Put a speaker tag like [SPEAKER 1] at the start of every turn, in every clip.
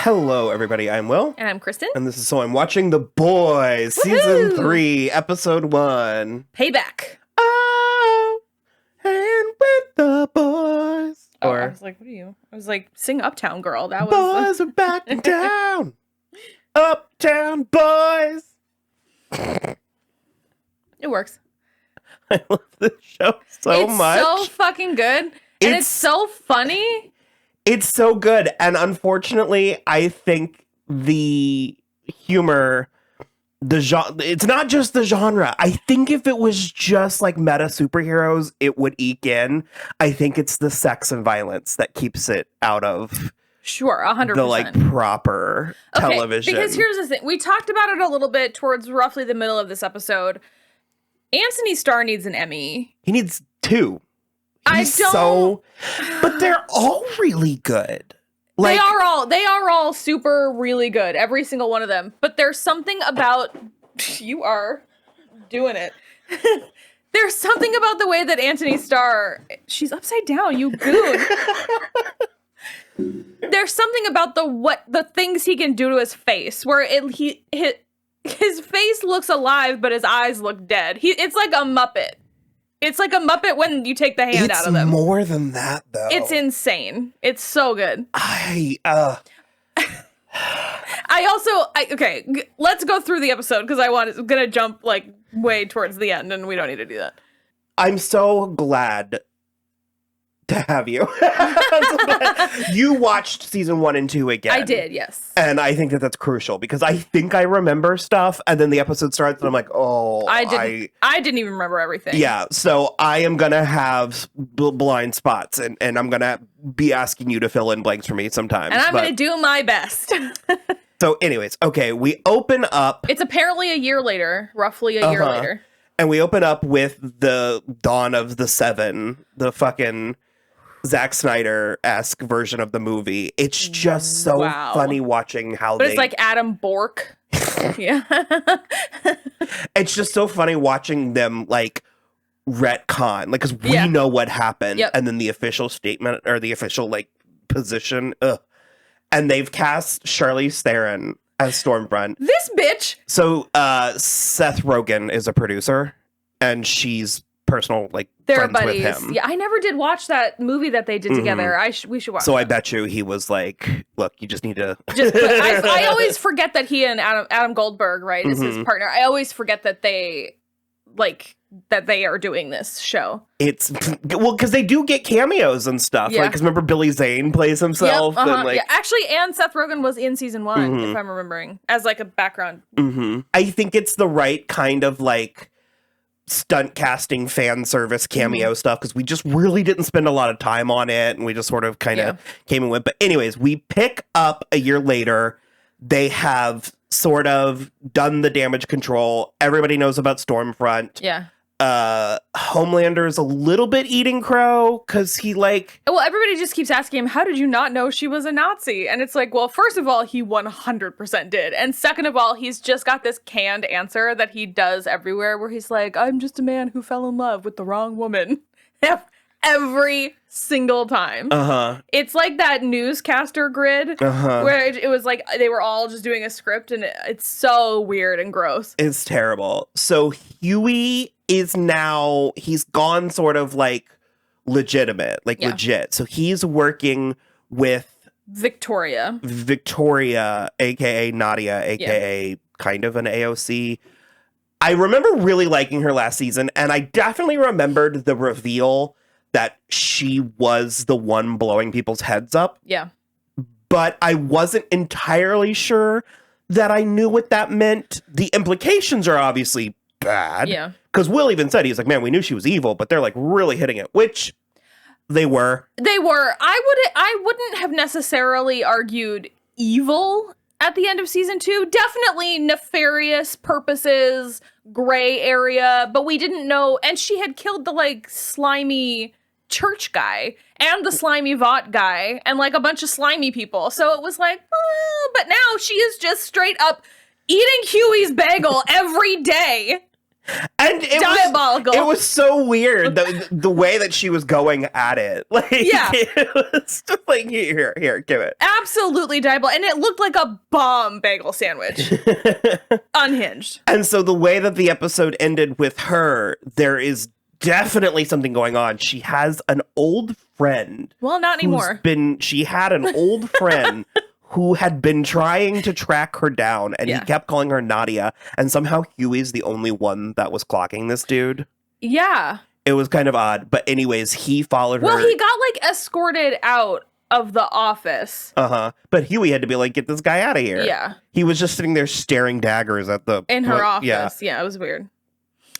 [SPEAKER 1] Hello, everybody. I'm Will.
[SPEAKER 2] And I'm Kristen.
[SPEAKER 1] And this is So I'm Watching The Boys,
[SPEAKER 2] Woohoo!
[SPEAKER 1] Season 3, Episode 1.
[SPEAKER 2] Payback.
[SPEAKER 1] Oh, and with the boys.
[SPEAKER 2] I was like, what are you? I was like, sing Uptown Girl. That was
[SPEAKER 1] Boys are back in town. Uptown boys.
[SPEAKER 2] It works.
[SPEAKER 1] I love this show so much.
[SPEAKER 2] It's so fucking good. And it's so funny.
[SPEAKER 1] It's so good. And unfortunately, I think the humor, it's not just the genre. I think if it was just like meta superheroes, it would eke in. I think it's the sex and violence that keeps it out of
[SPEAKER 2] 100%.
[SPEAKER 1] the like proper television.
[SPEAKER 2] Because here's the thing. We talked about it a little bit towards roughly the middle of this episode. Antony Starr needs an Emmy.
[SPEAKER 1] He needs 2. But they're all really good. Like,
[SPEAKER 2] they are all super really good, every single one of them. But there's something about you are doing it. There's something about the way that Antony Starr, she's upside down, you goon. There's something about the things he can do to his face where his face looks alive, but his eyes look dead. It's like a Muppet. It's like a Muppet when you take the hand out of them.
[SPEAKER 1] It's more than that, though.
[SPEAKER 2] It's insane. It's so good. Okay, let's go through the episode because I'm gonna jump like way towards the end, and we don't need to do that.
[SPEAKER 1] I'm so glad to have you. You watched season 1 and 2 again.
[SPEAKER 2] I did, yes.
[SPEAKER 1] And I think that that's crucial because I think I remember stuff, and then the episode starts, and I'm like, oh,
[SPEAKER 2] I didn't even remember everything.
[SPEAKER 1] Yeah, so I am gonna have blind spots, and I'm gonna be asking you to fill in blanks for me sometimes.
[SPEAKER 2] And I'm gonna do my best.
[SPEAKER 1] So, anyways, okay, we open up.
[SPEAKER 2] It's apparently a year later, roughly a year later,
[SPEAKER 1] and we open up with the dawn of the Seven, the fucking Zack Snyder-esque version of the movie. It's just so funny watching how
[SPEAKER 2] it's like Adam Bork. Yeah.
[SPEAKER 1] It's just so funny watching them like retcon, like, because we know what happened, and then the official statement or the official like position, and they've cast Charlize Theron as Stormfront.
[SPEAKER 2] This bitch.
[SPEAKER 1] So Seth Rogen is a producer, and she's personal, like,
[SPEAKER 2] they're
[SPEAKER 1] friends
[SPEAKER 2] buddies
[SPEAKER 1] with him.
[SPEAKER 2] Yeah, I never did watch that movie that they did together. We should watch.
[SPEAKER 1] So
[SPEAKER 2] that.
[SPEAKER 1] I bet you he was like, "Look, you just need to."
[SPEAKER 2] I always forget that he and Adam Goldberg, right, is his partner. I always forget that they are doing this show.
[SPEAKER 1] It's because they do get cameos and stuff. Like, because remember Billy Zane plays himself.
[SPEAKER 2] Yep,
[SPEAKER 1] and, like,
[SPEAKER 2] actually, and Seth Rogen was in season 1, if I'm remembering, as like a background.
[SPEAKER 1] I think it's the right kind of like stunt casting fan service cameo stuff, because we just really didn't spend a lot of time on it, and we just sort of kind of came and went. But anyways, we pick up a year later. They have sort of done the damage control. Everybody knows about Stormfront.
[SPEAKER 2] Yeah.
[SPEAKER 1] Homelander's a little bit eating crow because he
[SPEAKER 2] everybody just keeps asking him, how did you not know she was a Nazi? And it's like, well, first of all, he 100% did. And second of all, he's just got this canned answer that he does everywhere where he's like, I'm just a man who fell in love with the wrong woman. Every single time. It's like that newscaster grid where it was like they were all just doing a script, and it's so weird and gross.
[SPEAKER 1] It's terrible. So Huey is now, he's gone sort of like legitimate, like legit. So he's working with
[SPEAKER 2] Victoria, aka
[SPEAKER 1] Nadia, aka kind of an AOC. I remember really liking her last season, and I definitely remembered the reveal that she was the one blowing people's heads up.
[SPEAKER 2] Yeah.
[SPEAKER 1] But I wasn't entirely sure that I knew what that meant. The implications are obviously bad.
[SPEAKER 2] Yeah.
[SPEAKER 1] Because Will even said, he's like, man, we knew she was evil, but they're like really hitting it, which they were.
[SPEAKER 2] They were. I wouldn't have necessarily argued evil at the end of season 2. Definitely nefarious purposes, gray area, but we didn't know. And she had killed the like slimy church guy and the slimy Vought guy and like a bunch of slimy people. So it was like, but now she is just straight up eating Huey's bagel every day.
[SPEAKER 1] And it
[SPEAKER 2] diabolical.
[SPEAKER 1] It was so weird the way that she was going at it. Like, it was just like, here, give it.
[SPEAKER 2] Absolutely diabolical. And it looked like a bomb bagel sandwich. Unhinged.
[SPEAKER 1] And so the way that the episode ended with her, there is definitely something going on. She has an old friend.
[SPEAKER 2] Well, not anymore.
[SPEAKER 1] She had an old friend who had been trying to track her down, and he kept calling her Nadia, and somehow Huey's the only one that was clocking this dude.
[SPEAKER 2] Yeah.
[SPEAKER 1] It was kind of odd, but anyways, he followed her.
[SPEAKER 2] Well, he got, like, escorted out of the office.
[SPEAKER 1] Uh-huh. But Huey had to be like, get this guy out of here.
[SPEAKER 2] Yeah.
[SPEAKER 1] He was just sitting there staring daggers at
[SPEAKER 2] in her office. Yeah, it was weird.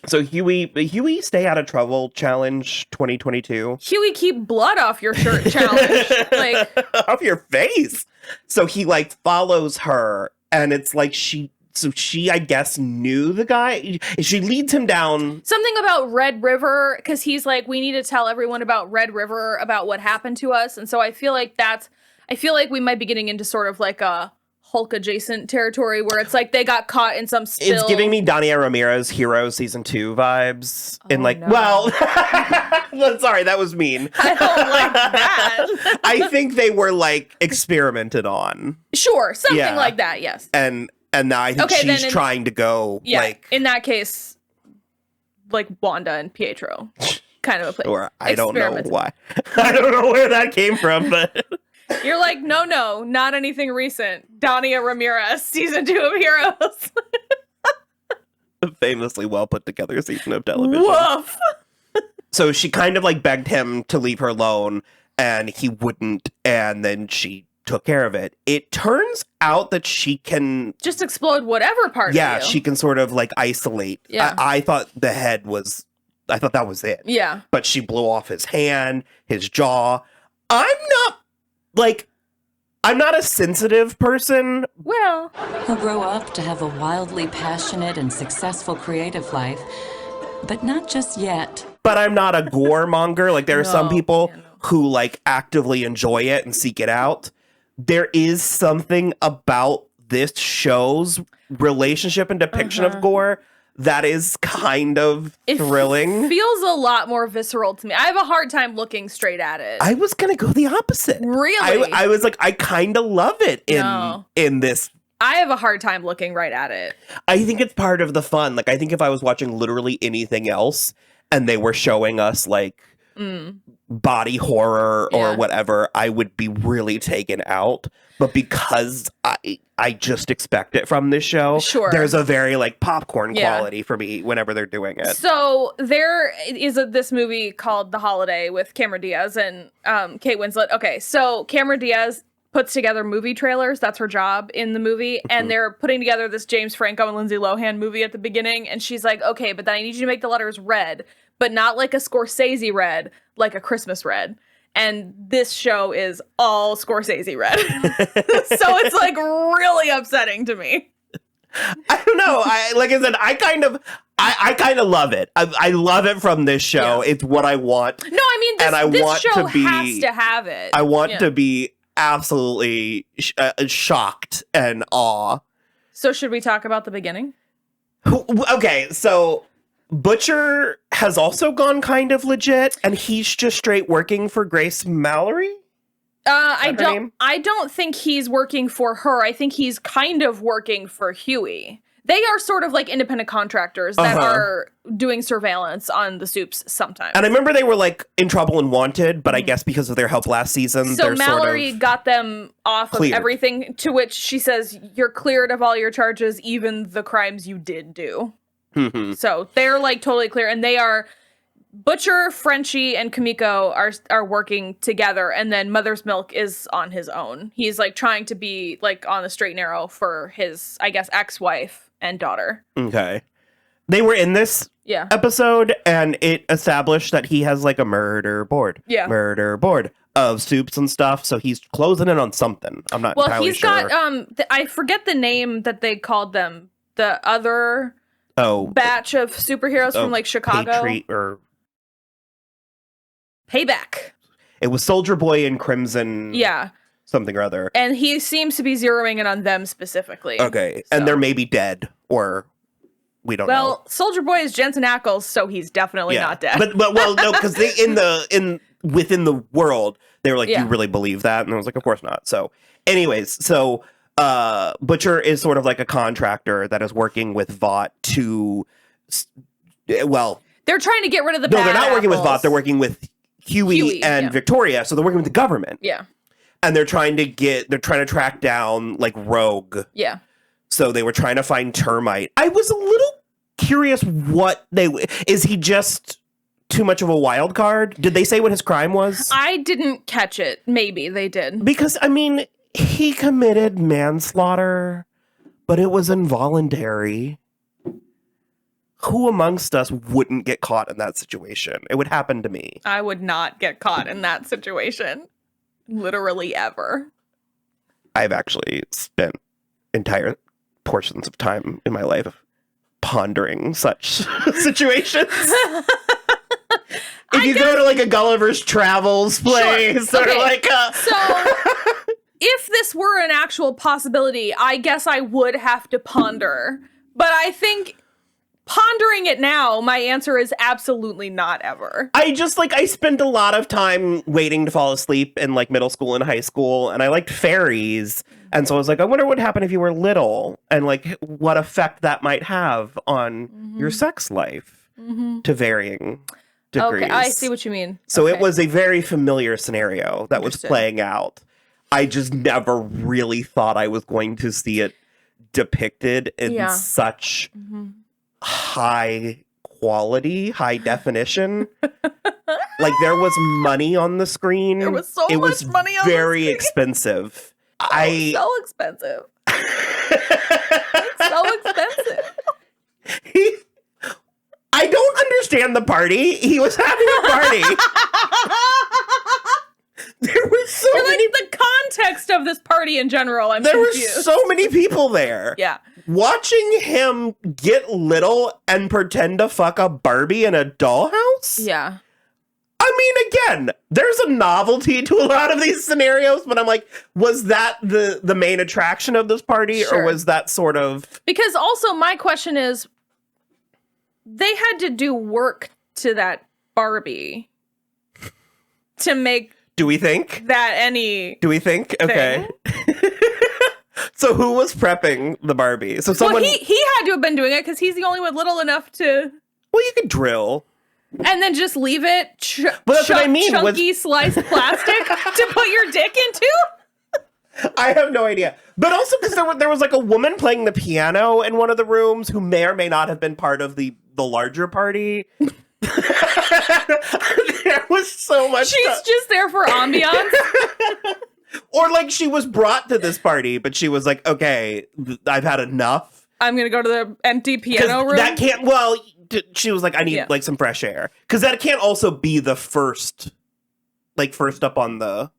[SPEAKER 1] So Huey stay out of trouble challenge 2022.
[SPEAKER 2] Huey, keep blood off your shirt challenge. Like,
[SPEAKER 1] off your face. So he like follows her, and it's like she I guess knew the guy. She leads him down.
[SPEAKER 2] Something about Red River, because he's like, we need to tell everyone about Red River, about what happened to us. And so I feel like we might be getting into sort of like a Hulk adjacent territory where it's like they got caught in some spill.
[SPEAKER 1] It's giving me Dania Ramirez Heroes season 2 vibes.
[SPEAKER 2] No.
[SPEAKER 1] Well, sorry, that was mean.
[SPEAKER 2] I don't like that.
[SPEAKER 1] I think they were like experimented on.
[SPEAKER 2] Sure, something like that, yes.
[SPEAKER 1] And now I think she's trying to go like
[SPEAKER 2] in that case, like Wanda and Pietro. Kind of a place.
[SPEAKER 1] Or I don't know why. I don't know where that came from, but
[SPEAKER 2] you're like, no, not anything recent. Dania Ramirez, season 2 of Heroes.
[SPEAKER 1] A famously well put together season of television.
[SPEAKER 2] Woof.
[SPEAKER 1] So she kind of like begged him to leave her alone, and he wouldn't, and then she took care of it. It turns out that she can
[SPEAKER 2] just explode whatever part of you.
[SPEAKER 1] She can sort of like isolate.
[SPEAKER 2] Yeah.
[SPEAKER 1] I thought that was it.
[SPEAKER 2] Yeah.
[SPEAKER 1] But she blew off his hand, his jaw. I'm not a sensitive person.
[SPEAKER 2] Well,
[SPEAKER 3] he'll grow up to have a wildly passionate and successful creative life, but not just yet.
[SPEAKER 1] But I'm not a gore monger. Like, there are some people who like actively enjoy it and seek it out. There is something about this show's relationship and depiction of gore that is kind of thrilling.
[SPEAKER 2] It feels a lot more visceral to me. I have a hard time looking straight at it.
[SPEAKER 1] I was gonna go the opposite.
[SPEAKER 2] Really?
[SPEAKER 1] I was like, I kind of love it in this.
[SPEAKER 2] I have a hard time looking right at it.
[SPEAKER 1] I think it's part of the fun. Like, I think if I was watching literally anything else and they were showing us like body horror or whatever, I would be really taken out. But because I just expect it from this show, there's a very like popcorn quality for me whenever they're doing it.
[SPEAKER 2] So there is this movie called The Holiday with Cameron Diaz and Kate Winslet. Okay, so Cameron Diaz puts together movie trailers. That's her job in the movie. And they're putting together this James Franco and Lindsay Lohan movie at the beginning. And she's like, okay, but then I need you to make the letters red, but not like a Scorsese red, like a Christmas red. And this show is all Scorsese red. So it's like really upsetting to me.
[SPEAKER 1] I don't know. Like I said, I kind of love it. I love it from this show. Yeah. It's what I want.
[SPEAKER 2] No, I mean, this show has to have it.
[SPEAKER 1] I want to be absolutely shocked and awe.
[SPEAKER 2] So should we talk about the beginning?
[SPEAKER 1] Okay, so Butcher has also gone kind of legit, and he's just straight working for Grace Mallory.
[SPEAKER 2] I don't think he's working for her. I think he's kind of working for Huey. They are sort of like independent contractors that are doing surveillance on the Soups sometimes.
[SPEAKER 1] And I remember they were like in trouble and wanted, but I guess because of their help last season,
[SPEAKER 2] so Mallory got them off of everything, to which she says, you're cleared of all your charges, even the crimes you did do. So they're like totally clear, and they are Butcher, Frenchie, and Kimiko are working together, and then Mother's Milk is on his own. He's like trying to be like on the straight and narrow for his, I guess, ex-wife and daughter. Okay.
[SPEAKER 1] They were in this episode, and it established that he has like a murder board. Yeah. Murder board of Soups and stuff, so he's closing in on something. I'm not entirely sure.
[SPEAKER 2] Well, he's got, I forget the name that they called them. The other batch of superheroes from like Chicago. Payback.
[SPEAKER 1] It was Soldier Boy and Crimson.
[SPEAKER 2] Yeah.
[SPEAKER 1] Something or other.
[SPEAKER 2] And he seems to be zeroing in on them specifically.
[SPEAKER 1] Okay. So. And they're maybe dead or we don't know.
[SPEAKER 2] Well, Soldier Boy is Jensen Ackles, so he's definitely not dead.
[SPEAKER 1] But well, no, because they within the world, they were like, "Do you really believe that?" And I was like, "Of course not." So, anyways, Butcher is sort of like a contractor that is working with Vought to, well,
[SPEAKER 2] they're trying to get rid of the bad
[SPEAKER 1] no, they're not working with
[SPEAKER 2] apples.
[SPEAKER 1] Vought. They're working with Huey and Victoria. So they're working with the government.
[SPEAKER 2] Yeah.
[SPEAKER 1] And they're trying to track down like Rogue.
[SPEAKER 2] Yeah.
[SPEAKER 1] So they were trying to find Termite. I was a little curious is he just too much of a wild card? Did they say what his crime was?
[SPEAKER 2] I didn't catch it. Maybe they did.
[SPEAKER 1] Because, I mean, he committed manslaughter, but it was involuntary. Who amongst us wouldn't get caught in that situation? It would happen to me.
[SPEAKER 2] I would not get caught in that situation. Literally ever.
[SPEAKER 1] I've actually spent entire portions of time in my life pondering such situations. If you go to like a Gulliver's Travels place,
[SPEAKER 2] Sure.
[SPEAKER 1] or like
[SPEAKER 2] So, if this were an actual possibility, I guess I would have to ponder. But I think pondering it now, my answer is absolutely not ever.
[SPEAKER 1] I spent a lot of time waiting to fall asleep in like middle school and high school, and I liked fairies. And so I was like, I wonder what would happen if you were little and like what effect that might have on your sex life to varying degrees.
[SPEAKER 2] Okay, I see what you mean.
[SPEAKER 1] So
[SPEAKER 2] Okay.
[SPEAKER 1] it was a very familiar scenario that was
[SPEAKER 2] Understood.
[SPEAKER 1] playing out. I just never really thought I was going to see it depicted in such high quality, high definition. Like there was money on the screen.
[SPEAKER 2] There was so much money on the
[SPEAKER 1] very
[SPEAKER 2] screen.
[SPEAKER 1] expensive.
[SPEAKER 2] So expensive. It's so expensive.
[SPEAKER 1] I don't understand the party. He was having a party. There were so
[SPEAKER 2] You're
[SPEAKER 1] many.
[SPEAKER 2] like the context of this party in general. I'm
[SPEAKER 1] There were
[SPEAKER 2] confused.
[SPEAKER 1] so many people there.
[SPEAKER 2] Yeah.
[SPEAKER 1] Watching him get little and pretend to fuck a Barbie in a dollhouse?
[SPEAKER 2] Yeah.
[SPEAKER 1] I mean, again, there's a novelty to a lot of these scenarios, but I'm like, was that the main attraction of this party?
[SPEAKER 2] Sure.
[SPEAKER 1] Or was that sort of...
[SPEAKER 2] Because also my question is, they had to do work to that Barbie to make
[SPEAKER 1] Do we think?
[SPEAKER 2] that any...
[SPEAKER 1] Do we think? Okay. So who was prepping the Barbie? So someone...
[SPEAKER 2] Well, he had to have been doing it because he's the only one little enough to...
[SPEAKER 1] Well, you could drill.
[SPEAKER 2] And then just leave it
[SPEAKER 1] Well, that's what I mean,
[SPEAKER 2] chunky sliced plastic to put your dick into?
[SPEAKER 1] I have no idea. But also because there was like a woman playing the piano in one of the rooms who may or may not have been part of the larger party. There was so much
[SPEAKER 2] She's just there for ambiance.
[SPEAKER 1] Or like she was brought to this party, but she was like, okay, I've had enough.
[SPEAKER 2] I'm going to go to the empty piano room.
[SPEAKER 1] That can't, she was like, I need like some fresh air. Because that can't also be the first up on the...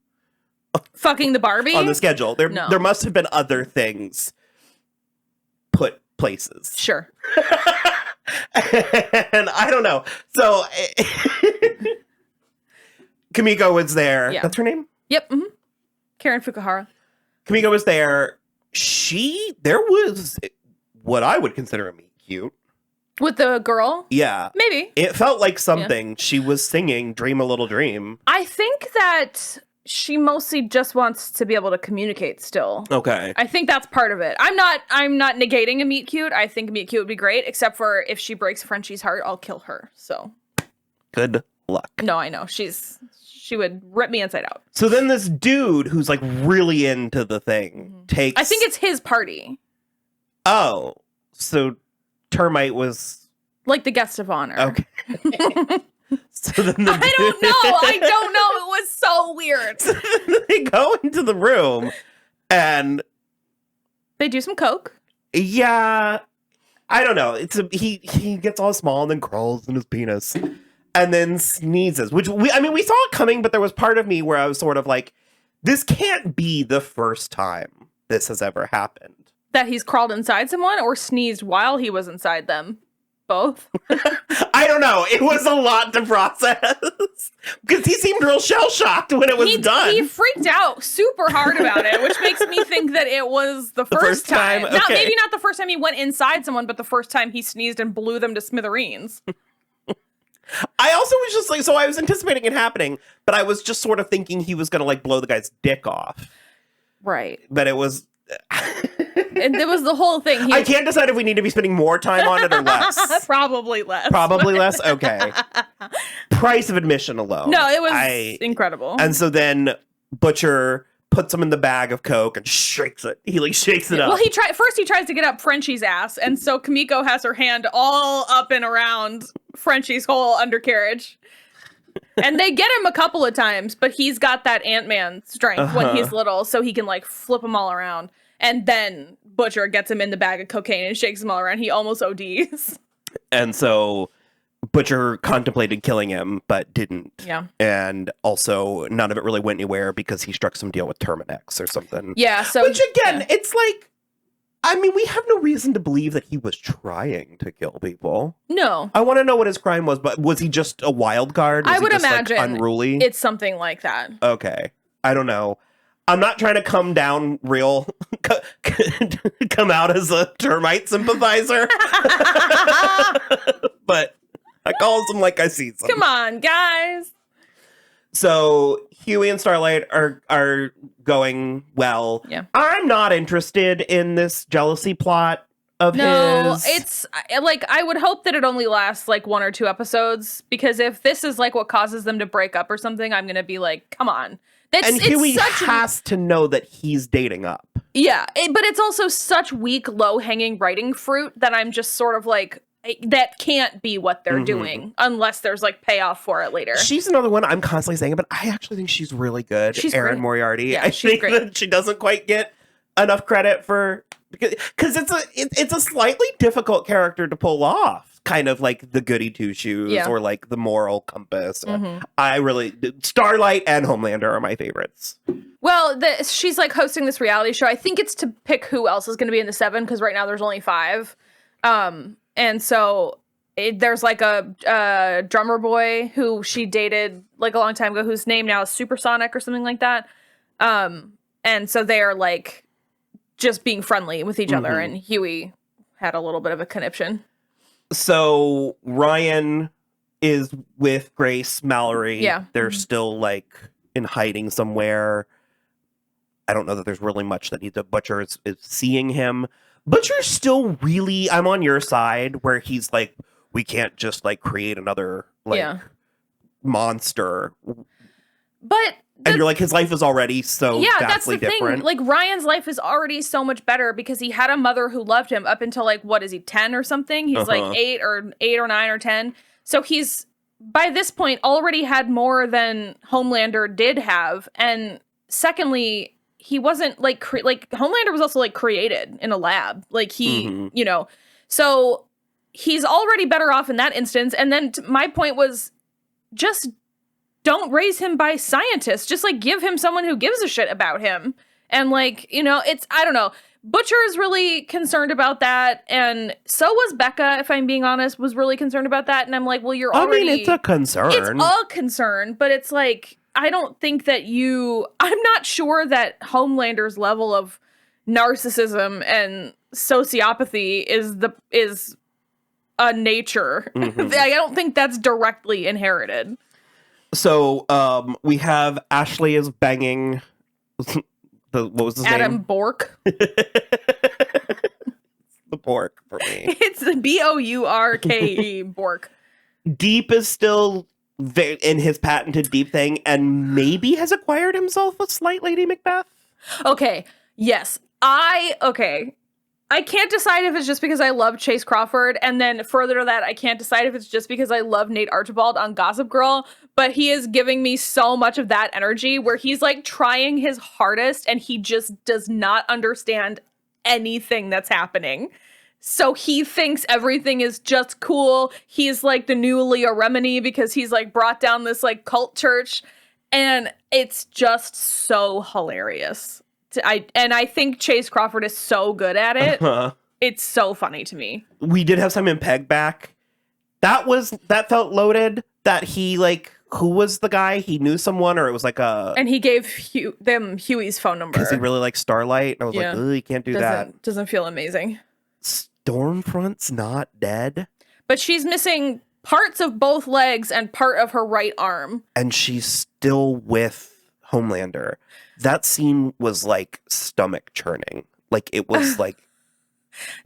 [SPEAKER 2] Fucking the Barbie?
[SPEAKER 1] On the schedule. There must have been other things put places.
[SPEAKER 2] Sure.
[SPEAKER 1] And I don't know. So Kimiko was there.
[SPEAKER 2] Yeah.
[SPEAKER 1] That's her name?
[SPEAKER 2] Yep. Mm-hmm. Karen Fukuhara.
[SPEAKER 1] Kimiko was there. There was what I would consider a meet cute.
[SPEAKER 2] With the girl?
[SPEAKER 1] Yeah.
[SPEAKER 2] Maybe.
[SPEAKER 1] It felt like something. She was singing Dream a Little Dream.
[SPEAKER 2] I think that she mostly just wants to be able to communicate still.
[SPEAKER 1] Okay.
[SPEAKER 2] I think that's part of it. I'm not negating a meet cute. I think a meet cute would be great, except for if she breaks Frenchie's heart, I'll kill her. So
[SPEAKER 1] good luck.
[SPEAKER 2] No, I know. She would rip me inside out.
[SPEAKER 1] So then this dude who's like really into the thing takes...
[SPEAKER 2] I think it's his party.
[SPEAKER 1] Oh. So Termite was...
[SPEAKER 2] Like the guest of honor.
[SPEAKER 1] Okay. So then
[SPEAKER 2] I don't know. It was so weird.
[SPEAKER 1] So then they go into the room and...
[SPEAKER 2] They do some coke.
[SPEAKER 1] Yeah. I don't know. He gets all small and then crawls in his penis. And then sneezes, which we saw it coming, but there was part of me where I was sort of like, this can't be the first time this has ever happened.
[SPEAKER 2] That he's crawled inside someone or sneezed while he was inside them? Both.
[SPEAKER 1] I don't know. It was a lot to process because he seemed real shell-shocked when it was done.
[SPEAKER 2] He freaked out super hard about it, which makes me think that it was the first time.
[SPEAKER 1] Okay.
[SPEAKER 2] Maybe not the first time he went inside someone, but the first time he sneezed and blew them to smithereens.
[SPEAKER 1] I also was just like, so I was anticipating it happening, but I was just sort of thinking he was going to like blow the guy's dick off.
[SPEAKER 2] Right.
[SPEAKER 1] But it was...
[SPEAKER 2] And it was the whole thing.
[SPEAKER 1] I can't decide if we need to be spending more time on it or less.
[SPEAKER 2] Probably less.
[SPEAKER 1] Probably less? Okay. Price of admission alone.
[SPEAKER 2] No, it was incredible.
[SPEAKER 1] And so then Butcher puts him in the bag of Coke and shakes it. He like shakes it up.
[SPEAKER 2] Well, first he tries to get up Frenchie's ass, and so Kimiko has her hand all up and around Frenchie's whole undercarriage. And they get him a couple of times, but he's got that Ant-Man strength when he's little, so he can like flip them all around. And then Butcher gets him in the bag of cocaine and shakes him all around. He almost ODs.
[SPEAKER 1] And so Butcher contemplated killing him, but didn't.
[SPEAKER 2] Yeah.
[SPEAKER 1] And also none of it really went anywhere because he struck some deal with Terminex or something.
[SPEAKER 2] Yeah, so...
[SPEAKER 1] Which again, it's like, I mean, we have no reason to believe that he was trying to kill people.
[SPEAKER 2] No.
[SPEAKER 1] I want to know what his crime was, but was he just a wild card? Was
[SPEAKER 2] I would
[SPEAKER 1] he just,
[SPEAKER 2] imagine
[SPEAKER 1] like, unruly?
[SPEAKER 2] It's something like that.
[SPEAKER 1] Okay. I don't know. I'm not trying to come down real, come out as a termite sympathizer. But I call them like I see them.
[SPEAKER 2] Come on, guys.
[SPEAKER 1] So Huey and Starlight are going well.
[SPEAKER 2] Yeah.
[SPEAKER 1] I'm not interested in this jealousy plot of his.
[SPEAKER 2] It's like, I would hope that it only lasts like 1 or 2 episodes, because if this is like what causes them to break up or something, I'm going to be like, come on.
[SPEAKER 1] And Huey has to know that he's dating up.
[SPEAKER 2] Yeah, but it's also such weak, low-hanging writing fruit that I'm just sort of like, that can't be what they're doing unless there's like payoff for it later.
[SPEAKER 1] She's another one I'm constantly saying, but I actually think she's really good.
[SPEAKER 2] She's
[SPEAKER 1] Erin
[SPEAKER 2] great.
[SPEAKER 1] Moriarty.
[SPEAKER 2] Yeah,
[SPEAKER 1] I
[SPEAKER 2] she's
[SPEAKER 1] think
[SPEAKER 2] great.
[SPEAKER 1] that she doesn't quite get enough credit for, because it's a slightly difficult character to pull off. Kind of like the goody two shoes or like the moral compass. I really, Starlight and Homelander are my favorites.
[SPEAKER 2] Well, she's like hosting this reality show. I think it's to pick who else is going to be in the 7, because right now there's only 5. And so there's like a drummer boy who she dated like a long time ago, whose name now is Supersonic or something like that. And so they are like just being friendly with each other, and Huey had a little bit of a conniption.
[SPEAKER 1] So Ryan is with Grace Mallory.
[SPEAKER 2] Yeah.
[SPEAKER 1] They're still like in hiding somewhere. I don't know that there's really much that Butcher is seeing him. Butcher's still really, I'm on your side, where he's like, we can't just like create another like monster.
[SPEAKER 2] But
[SPEAKER 1] and you're like, his life is already so
[SPEAKER 2] that's the
[SPEAKER 1] different.
[SPEAKER 2] Thing. Like, Ryan's life is already so much better because he had a mother who loved him up until like, what is he, 10 or something? He's like 8 or 9 or 10. So he's, by this point, already had more than Homelander did have. And secondly, he wasn't like, Homelander was also like created in a lab. Like he, you know, so he's already better off in that instance. And then my point was just don't raise him by scientists. Just like give him someone who gives a shit about him. And like, you know, it's, I don't know. Butcher is really concerned about that. And so was Becca, if I'm being honest, was really concerned about that. And I'm like, well, you're already.
[SPEAKER 1] I mean, it's a concern.
[SPEAKER 2] It's a concern, but it's like, I don't think that I'm not sure that Homelander's level of narcissism and sociopathy is a nature. I don't think that's directly inherited.
[SPEAKER 1] So we have Ashley is banging what was his
[SPEAKER 2] Adam
[SPEAKER 1] name?
[SPEAKER 2] Bork.
[SPEAKER 1] The Bork for me.
[SPEAKER 2] It's the Bourke. Bork.
[SPEAKER 1] Deep is still in his patented deep thing, and maybe has acquired himself a slight Lady Macbeth.
[SPEAKER 2] Okay. Yes. I can't decide if it's just because I love Chase Crawford, and then further to that, I can't decide if it's just because I love Nate Archibald on Gossip Girl, but he is giving me so much of that energy where he's like trying his hardest and he just does not understand anything that's happening. So he thinks everything is just cool. He's like the new Leah Remini because he's like brought down this like cult church, and it's just so hilarious. I think Chase Crawford is so good at it. It's so funny to me.
[SPEAKER 1] We did have Simon Pegg back, that felt loaded. That he like, who was the guy? He knew someone, or it was like a.
[SPEAKER 2] And he gave them Huey's phone number
[SPEAKER 1] because he really likes Starlight. And I was like, oh, you can't do that.
[SPEAKER 2] Doesn't feel amazing.
[SPEAKER 1] Stormfront's not dead,
[SPEAKER 2] but she's missing parts of both legs and part of her right arm,
[SPEAKER 1] and she's still with Homelander. That scene was like stomach churning. Like it was like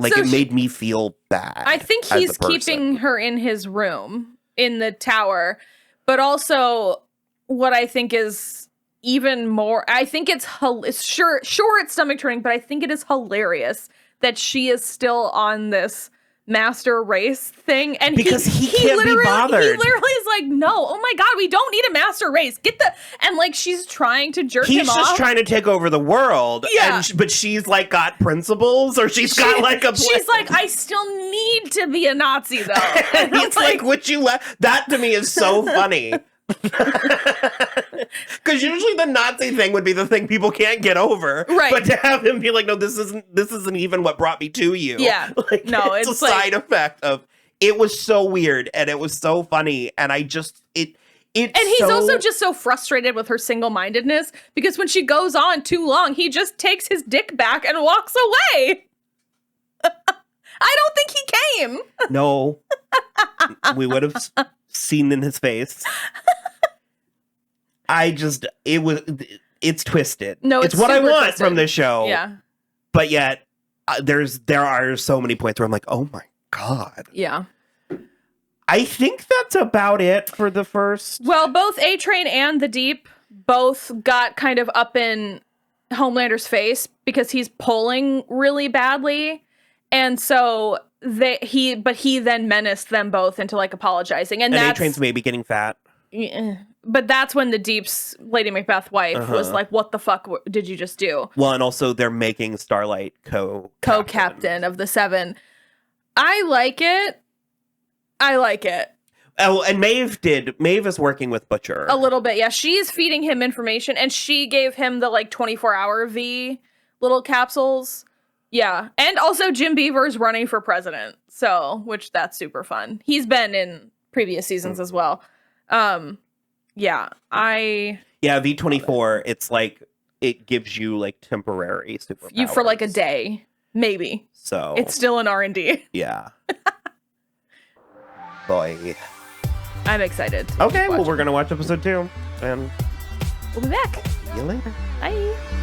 [SPEAKER 1] so it made me feel bad.
[SPEAKER 2] I think he's keeping her in his room in the tower, but also what I think is even more, I think it's sure it's stomach turning, but I think it is hilarious that she is still on this master race thing, and
[SPEAKER 1] because he can't be bothered.
[SPEAKER 2] He literally is like, no, oh my god, we don't need a master race. And like she's trying to jerk him off.
[SPEAKER 1] He's just trying to take over the world.
[SPEAKER 2] Yeah,
[SPEAKER 1] but she's like got principles, or she's got like a.
[SPEAKER 2] She's like, I still need to be a Nazi though.
[SPEAKER 1] And it's like, would you that to me is so funny. Because usually the Nazi thing would be the thing people can't get over,
[SPEAKER 2] right?
[SPEAKER 1] But to have him be like, no, this isn't even what brought me to you.
[SPEAKER 2] Yeah,
[SPEAKER 1] like,
[SPEAKER 2] no,
[SPEAKER 1] it's a side effect of. It was so weird and it was so funny, and I just and he's
[SPEAKER 2] also just so frustrated with her single-mindedness because when she goes on too long, he just takes his dick back and walks away. I don't think he came.
[SPEAKER 1] No, we would have seen in his face. It's twisted.
[SPEAKER 2] No,
[SPEAKER 1] it's what I want
[SPEAKER 2] twisted
[SPEAKER 1] from this show.
[SPEAKER 2] Yeah,
[SPEAKER 1] but yet there are so many points where I'm like, oh my god.
[SPEAKER 2] Yeah.
[SPEAKER 1] I think that's about it for the first.
[SPEAKER 2] Well, both A-Train and the Deep both got kind of up in Homelander's face because he's pulling really badly, and so he then menaced them both into like apologizing, and that's
[SPEAKER 1] A-Train's maybe getting fat.
[SPEAKER 2] But that's when the Deep's Lady Macbeth wife was like, what the fuck did you just do?
[SPEAKER 1] Well, and also they're making Starlight
[SPEAKER 2] co-captain of the Seven. I like it.
[SPEAKER 1] Oh, and Maeve is working with Butcher.
[SPEAKER 2] A little bit, yeah. She's feeding him information, and she gave him the like 24-hour V little capsules. Yeah. And also Jim Beaver's running for president. So, which that's super fun. He's been in previous seasons as well. Yeah,
[SPEAKER 1] V24, it's like it gives you like temporary superpowers.
[SPEAKER 2] You for like a day, maybe.
[SPEAKER 1] So
[SPEAKER 2] it's still an R&D.
[SPEAKER 1] Yeah. Boy.
[SPEAKER 2] I'm excited.
[SPEAKER 1] Okay, well we're gonna watch episode 2 and
[SPEAKER 2] we'll be back.
[SPEAKER 1] See you later.
[SPEAKER 2] Bye.